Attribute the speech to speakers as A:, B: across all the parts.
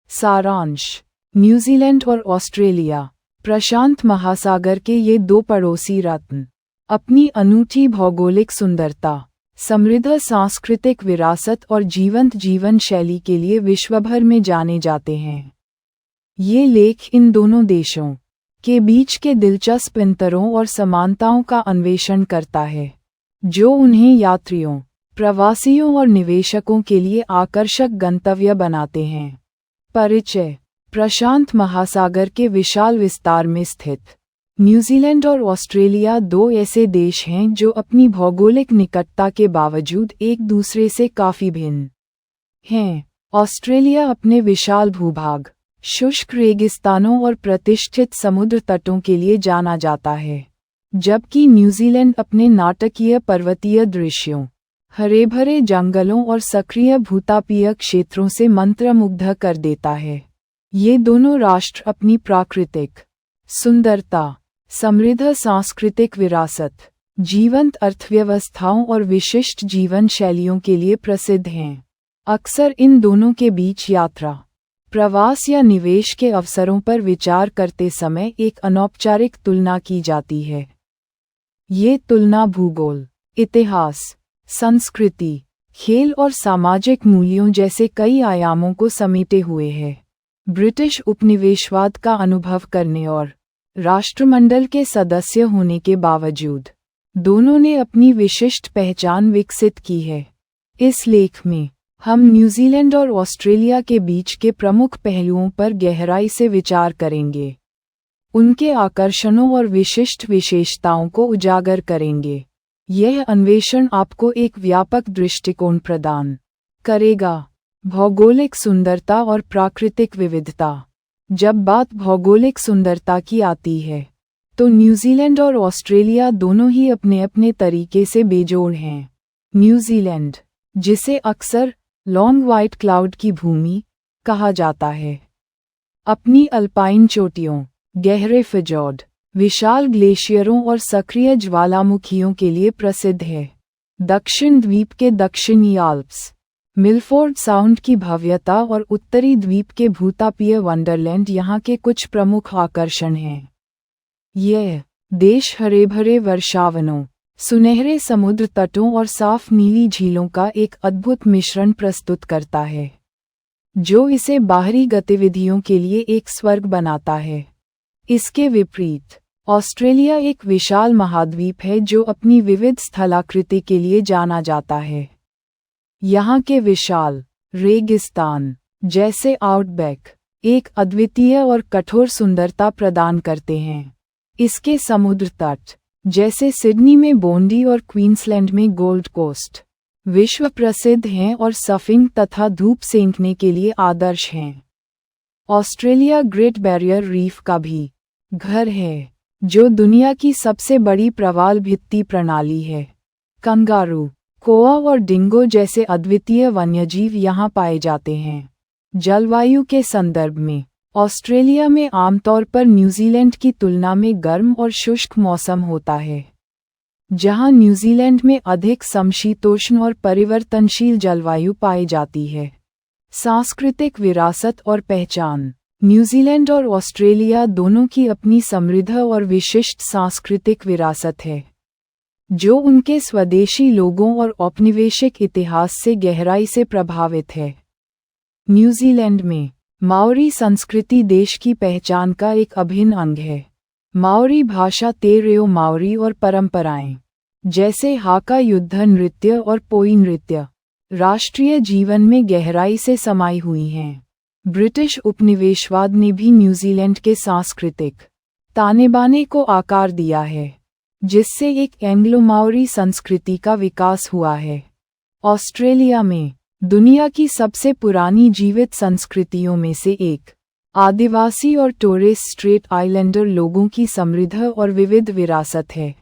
A: सारांश। न्यूजीलैंड और ऑस्ट्रेलिया, प्रशांत महासागर के ये दो पड़ोसी रत्न, अपनी अनूठी भौगोलिक सुंदरता, समृद्ध सांस्कृतिक विरासत और जीवंत जीवन शैली के लिए विश्वभर में जाने जाते हैं। ये लेख इन दोनों देशों के बीच के दिलचस्प अंतरों और समानताओं का अन्वेषण करता है, जो उन्हें यात्रियों, प्रवासियों और निवेशकों के लिए आकर्षक गंतव्य बनाते हैं। परिचय। प्रशांत महासागर के विशाल विस्तार में स्थित न्यूजीलैंड और ऑस्ट्रेलिया दो ऐसे देश हैं जो अपनी भौगोलिक निकटता के बावजूद एक दूसरे से काफी भिन्न हैं। ऑस्ट्रेलिया अपने विशाल भूभाग, शुष्क रेगिस्तानों और प्रतिष्ठित समुद्र तटों के लिए जाना जाता है, जबकि न्यूजीलैंड अपने नाटकीय पर्वतीय दृश्यों, हरे भरे जंगलों और सक्रिय भूतापीय क्षेत्रों से मंत्रमुग्ध कर देता है। ये दोनों राष्ट्र अपनी प्राकृतिक सुंदरता, समृद्ध सांस्कृतिक विरासत, जीवंत अर्थव्यवस्थाओं और विशिष्ट जीवन शैलियों के लिए प्रसिद्ध हैं। अक्सर इन दोनों के बीच यात्रा, प्रवास या निवेश के अवसरों पर विचार करते समय एक अनौपचारिक तुलना की जाती है। ये तुलना भूगोल, इतिहास, संस्कृति, खेल और सामाजिक मूल्यों जैसे कई आयामों को समेटे हुए है। ब्रिटिश उपनिवेशवाद का अनुभव करने और राष्ट्रमंडल के सदस्य होने के बावजूद दोनों ने अपनी विशिष्ट पहचान विकसित की है। इस लेख में हम न्यूजीलैंड और ऑस्ट्रेलिया के बीच के प्रमुख पहलुओं पर गहराई से विचार करेंगे, उनके आकर्षणों और विशिष्ट विशेषताओं को उजागर करेंगे। यह अन्वेषण आपको एक व्यापक दृष्टिकोण प्रदान करेगा। भौगोलिक सुंदरता और प्राकृतिक विविधता। जब बात भौगोलिक सुंदरता की आती है, तो न्यूजीलैंड और ऑस्ट्रेलिया दोनों ही अपने अपने तरीके से बेजोड़ हैं। न्यूजीलैंड, जिसे अक्सर लॉन्ग व्हाइट क्लाउड की भूमि कहा जाता है, अपनी अल्पाइन चोटियों, गहरे फिजोर्ड, विशाल ग्लेशियरों और सक्रिय ज्वालामुखियों के लिए प्रसिद्ध है। दक्षिण द्वीप के दक्षिणी आल्प्स, मिलफोर्ड साउंड की भव्यता और उत्तरी द्वीप के भूतापीय वंडरलैंड यहाँ के कुछ प्रमुख आकर्षण हैं। यह देश हरे भरे वर्षावनों, सुनहरे समुद्र तटों और साफ नीली झीलों का एक अद्भुत मिश्रण प्रस्तुत करता है, जो इसे बाहरी गतिविधियों के लिए एक स्वर्ग बनाता है। इसके विपरीत, ऑस्ट्रेलिया एक विशाल महाद्वीप है जो अपनी विविध स्थलाकृति के लिए जाना जाता है। यहाँ के विशाल रेगिस्तान, जैसे आउटबैक, एक अद्वितीय और कठोर सुंदरता प्रदान करते हैं। इसके समुद्र तट, जैसे सिडनी में बोंडी और क्वींसलैंड में गोल्ड कोस्ट, विश्व प्रसिद्ध हैं और सर्फिंग तथा धूप सेंकने के लिए आदर्श हैं। ऑस्ट्रेलिया ग्रेट बैरियर रीफ का भी घर है, जो दुनिया की सबसे बड़ी प्रवाल भित्ति प्रणाली है। कंगारू, कोआ और डिंगो जैसे अद्वितीय वन्यजीव यहाँ पाए जाते हैं। जलवायु के संदर्भ में, ऑस्ट्रेलिया में आमतौर पर न्यूजीलैंड की तुलना में गर्म और शुष्क मौसम होता है, जहाँ न्यूजीलैंड में अधिक समशीतोष्ण और परिवर्तनशील जलवायु पाई जाती है। सांस्कृतिक विरासत और पहचान। न्यूजीलैंड और ऑस्ट्रेलिया दोनों की अपनी समृद्ध और विशिष्ट सांस्कृतिक विरासत है, जो उनके स्वदेशी लोगों और औपनिवेशिक इतिहास से गहराई से प्रभावित है। न्यूजीलैंड में माओरी संस्कृति देश की पहचान का एक अभिन्न अंग है। माओरी भाषा, तेरेओ माओरी और परंपराएं, जैसे हाका युद्ध नृत्य और पोई नृत्य, राष्ट्रीय जीवन में गहराई से समाई हुई हैं। ब्रिटिश उपनिवेशवाद ने भी न्यूजीलैंड के सांस्कृतिक ताने-बाने को आकार दिया है, जिससे एक एंग्लो माओरी संस्कृति का विकास हुआ है। ऑस्ट्रेलिया में दुनिया की सबसे पुरानी जीवित संस्कृतियों में से एक, आदिवासी और टोरेस स्ट्रेट आइलैंडर लोगों की समृद्ध और विविध विरासत है।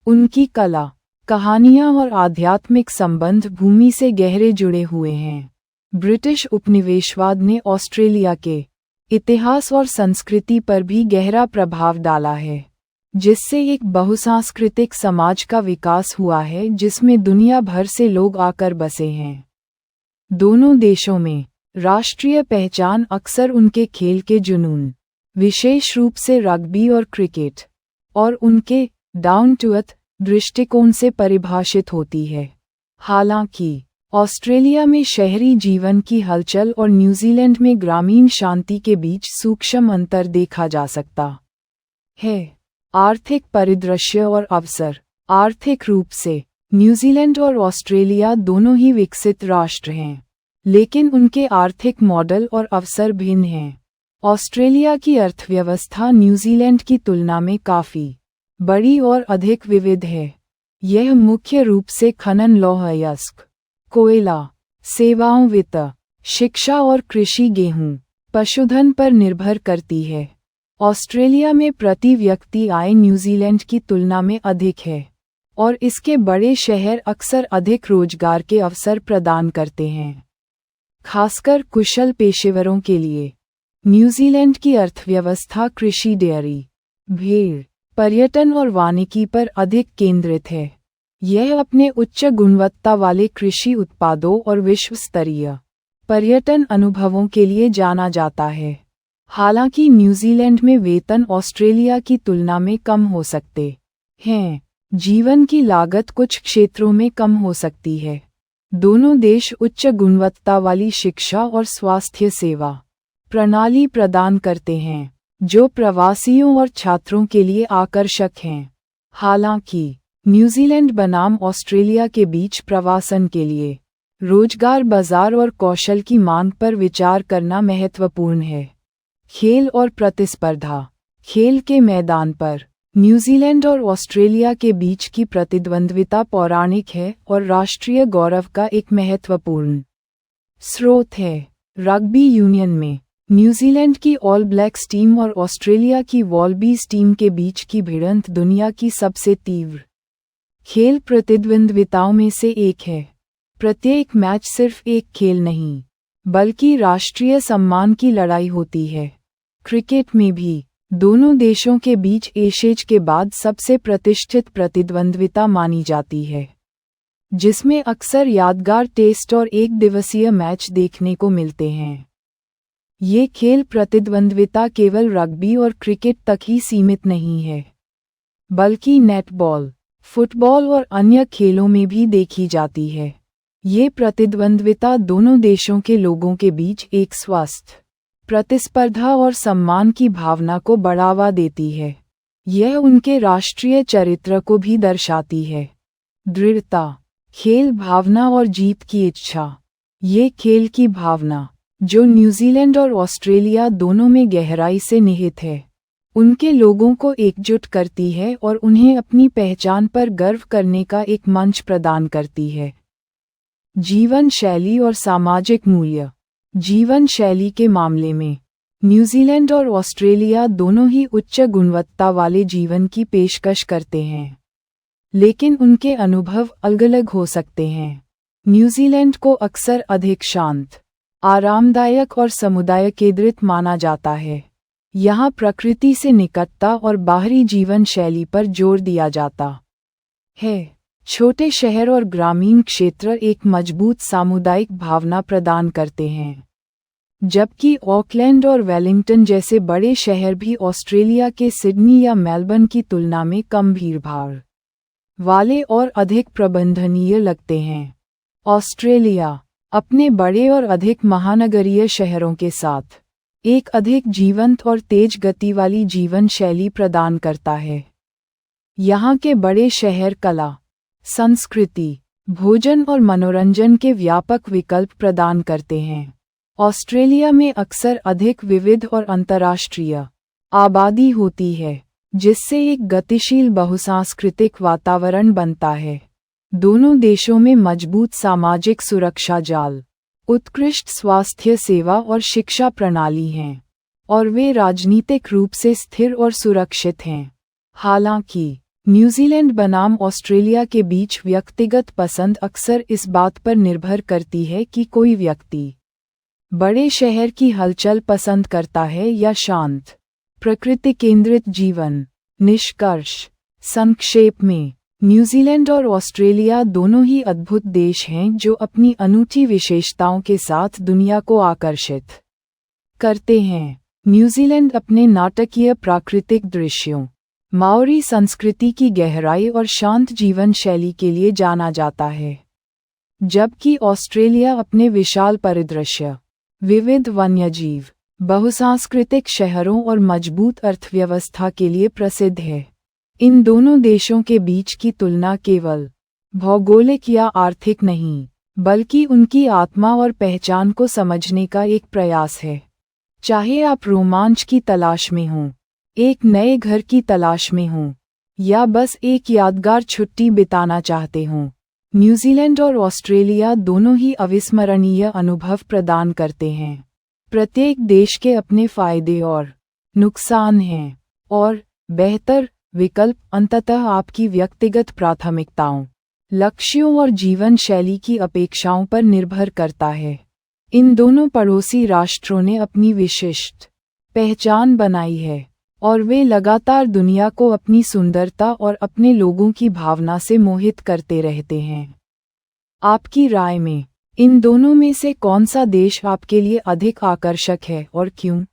A: उनकी कला, कहानियाँ और आध्यात्मिक संबंध भूमि से गहरे जुड़े हुए हैं। ब्रिटिश उपनिवेशवाद ने ऑस्ट्रेलिया के इतिहास और संस्कृति पर भी गहरा प्रभाव डाला है, जिससे एक बहुसांस्कृतिक समाज का विकास हुआ है जिसमें दुनिया भर से लोग आकर बसे हैं। दोनों देशों में राष्ट्रीय पहचान अक्सर उनके खेल के जुनून, विशेष रूप से रग्बी और क्रिकेट, और उनके डाउन टू अर्थ दृष्टिकोण से परिभाषित होती है। हालांकि ऑस्ट्रेलिया में शहरी जीवन की हलचल और न्यूजीलैंड में ग्रामीण शांति के बीच सूक्ष्म अंतर देखा जा सकता है। आर्थिक परिदृश्य और अवसर। आर्थिक रूप से न्यूजीलैंड और ऑस्ट्रेलिया दोनों ही विकसित राष्ट्र हैं, लेकिन उनके आर्थिक मॉडल और अवसर भिन्न हैं। ऑस्ट्रेलिया की अर्थव्यवस्था न्यूजीलैंड की तुलना में काफ़ी बड़ी और अधिक विविध है। यह मुख्य रूप से खनन, लौह अयस्क, कोयला, सेवाओं, वित्त, शिक्षा और कृषि, गेहूं, पशुधन पर निर्भर करती है। ऑस्ट्रेलिया में प्रति व्यक्ति आय न्यूजीलैंड की तुलना में अधिक है, और इसके बड़े शहर अक्सर अधिक रोजगार के अवसर प्रदान करते हैं, खासकर कुशल पेशेवरों के लिए। न्यूजीलैंड की अर्थव्यवस्था कृषि, डेयरी, भेड़, पर्यटन और वानिकी पर अधिक केंद्रित है। यह अपने उच्च गुणवत्ता वाले कृषि उत्पादों और विश्व स्तरीय पर्यटन अनुभवों के लिए जाना जाता है। हालांकि न्यूजीलैंड में वेतन ऑस्ट्रेलिया की तुलना में कम हो सकते हैं। जीवन की लागत कुछ क्षेत्रों में कम हो सकती है। दोनों देश उच्च गुणवत्ता वाली शिक्षा और स्वास्थ्य सेवा प्रणाली प्रदान करते हैं, जो प्रवासियों और छात्रों के लिए आकर्षक हैं। हालांकि न्यूजीलैंड बनाम ऑस्ट्रेलिया के बीच प्रवासन के लिए रोजगार बाजार और कौशल की मांग पर विचार करना महत्वपूर्ण है। खेल और प्रतिस्पर्धा। खेल के मैदान पर न्यूजीलैंड और ऑस्ट्रेलिया के बीच की प्रतिद्वंद्विता पौराणिक है और राष्ट्रीय गौरव का एक महत्वपूर्ण स्रोत है। रग्बी यूनियन में न्यूजीलैंड की ऑल ब्लैक्स टीम और ऑस्ट्रेलिया की वॉलबीज टीम के बीच की भिड़ंत दुनिया की सबसे तीव्र खेल प्रतिद्वंद्विताओं में से एक है। प्रत्येक मैच सिर्फ एक खेल नहीं, बल्कि राष्ट्रीय सम्मान की लड़ाई होती है। क्रिकेट में भी दोनों देशों के बीच एशेज के बाद सबसे प्रतिष्ठित प्रतिद्वंद्विता मानी जाती है, जिसमें अक्सर यादगार टेस्ट और एक दिवसीय मैच देखने को मिलते हैं। ये खेल प्रतिद्वंद्विता केवल रग्बी और क्रिकेट तक ही सीमित नहीं है, बल्कि नेटबॉल, फुटबॉल और अन्य खेलों में भी देखी जाती है। ये प्रतिद्वंद्विता दोनों देशों के लोगों के बीच एक स्वस्थ प्रतिस्पर्धा और सम्मान की भावना को बढ़ावा देती है। यह उनके राष्ट्रीय चरित्र को भी दर्शाती है। दृढ़ता, खेल भावना और जीत की इच्छा। ये खेल की भावना, जो न्यूजीलैंड और ऑस्ट्रेलिया दोनों में गहराई से निहित है, उनके लोगों को एकजुट करती है और उन्हें अपनी पहचान पर गर्व करने का एक मंच प्रदान करती है। जीवन शैली और सामाजिक मूल्य। जीवन शैली के मामले में न्यूजीलैंड और ऑस्ट्रेलिया दोनों ही उच्च गुणवत्ता वाले जीवन की पेशकश करते हैं, लेकिन उनके अनुभव अलग-अलग हो सकते हैं। न्यूजीलैंड को अक्सर अधिक शांत, आरामदायक और समुदाय केंद्रित माना जाता है। यहाँ प्रकृति से निकटता और बाहरी जीवन शैली पर जोर दिया जाता है। छोटे शहर और ग्रामीण क्षेत्र एक मजबूत सामुदायिक भावना प्रदान करते हैं, जबकि ऑकलैंड और वेलिंगटन जैसे बड़े शहर भी ऑस्ट्रेलिया के सिडनी या मेलबर्न की तुलना में कम भीड़भाड़ वाले और अधिक प्रबंधनीय लगते हैं। ऑस्ट्रेलिया अपने बड़े और अधिक महानगरीय शहरों के साथ एक अधिक जीवंत और तेज गति वाली जीवन शैली प्रदान करता है। यहाँ के बड़े शहर कला, संस्कृति, भोजन और मनोरंजन के व्यापक विकल्प प्रदान करते हैं। ऑस्ट्रेलिया में अक्सर अधिक विविध और अंतर्राष्ट्रीय आबादी होती है, जिससे एक गतिशील बहुसांस्कृतिक वातावरण बनता है। दोनों देशों में मजबूत सामाजिक सुरक्षा जाल, उत्कृष्ट स्वास्थ्य सेवा और शिक्षा प्रणाली हैं, और वे राजनीतिक रूप से स्थिर और सुरक्षित हैं। हालांकि न्यूजीलैंड बनाम ऑस्ट्रेलिया के बीच व्यक्तिगत पसंद अक्सर इस बात पर निर्भर करती है कि कोई व्यक्ति बड़े शहर की हलचल पसंद करता है या शांत, प्रकृति केंद्रित जीवन। निष्कर्ष। संक्षेप में, न्यूजीलैंड और ऑस्ट्रेलिया दोनों ही अद्भुत देश हैं जो अपनी अनूठी विशेषताओं के साथ दुनिया को आकर्षित करते हैं। न्यूजीलैंड अपने नाटकीय प्राकृतिक दृश्यों, माओरी संस्कृति की गहराई और शांत जीवन शैली के लिए जाना जाता है, जबकि ऑस्ट्रेलिया अपने विशाल परिदृश्य, विविध वन्यजीव, बहुसांस्कृतिक शहरों और मजबूत अर्थव्यवस्था के लिए प्रसिद्ध है। इन दोनों देशों के बीच की तुलना केवल भौगोलिक या आर्थिक नहीं, बल्कि उनकी आत्मा और पहचान को समझने का एक प्रयास है। चाहे आप रोमांच की तलाश में हों, एक नए घर की तलाश में हों, या बस एक यादगार छुट्टी बिताना चाहते हों, न्यूजीलैंड और ऑस्ट्रेलिया दोनों ही अविस्मरणीय अनुभव प्रदान करते हैं। प्रत्येक देश के अपने फायदे और नुकसान हैं, और बेहतर विकल्प अंततः आपकी व्यक्तिगत प्राथमिकताओं, लक्ष्यों और जीवन शैली की अपेक्षाओं पर निर्भर करता है। इन दोनों पड़ोसी राष्ट्रों ने अपनी विशिष्ट पहचान बनाई है, और वे लगातार दुनिया को अपनी सुंदरता और अपने लोगों की भावना से मोहित करते रहते हैं। आपकी राय में इन दोनों में से कौन सा देश आपके लिए अधिक आकर्षक है और क्यों?